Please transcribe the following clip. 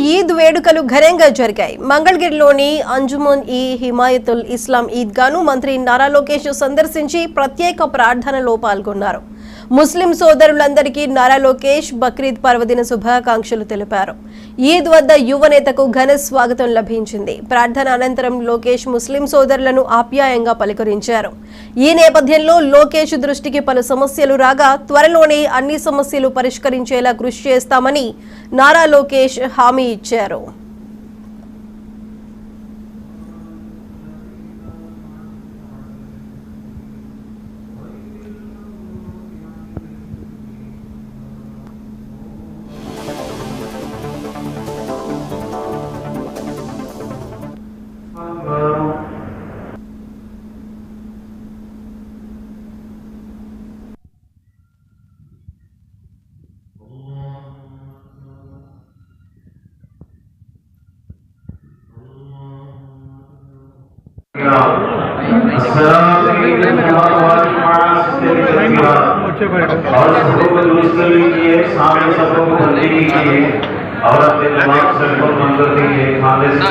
ఈద్ వేడుకలు ఘనంగా జరిగాయి. మంగళగిరిలోని అంజుమన్ ఈ హిమాయతుల్ ఇస్లాం ఈద్గాను మంత్రి నారా లోకేష్ సందర్శించి ప్రత్యేక ప్రార్థనలో పాల్గొన్నారు. ముస్లిం సోదరులందరికీ నారా లోకేష్ బక్రీద్ పర్వదిన శుభాకాంక్షలు తెలిపారు. ఈద్ వద్ద యువనేతకు ఘన స్వాగతం లభించింది. ప్రార్థన అనంతరం లోకేష్ ముస్లిం సోదరులను ఆప్యాయంగా పలకరించారు. ఈ నేపథ్యంలో లోకేష్ దృష్టికి పలు సమస్యలు రాగా త్వరలోనే అన్ని సమస్యలు పరిష్కరించేలా కృషి చేస్తామని నారా లోకేష్ హామీ ఇచ్చారు. और अपने दिमाग से मंदिर के खाने से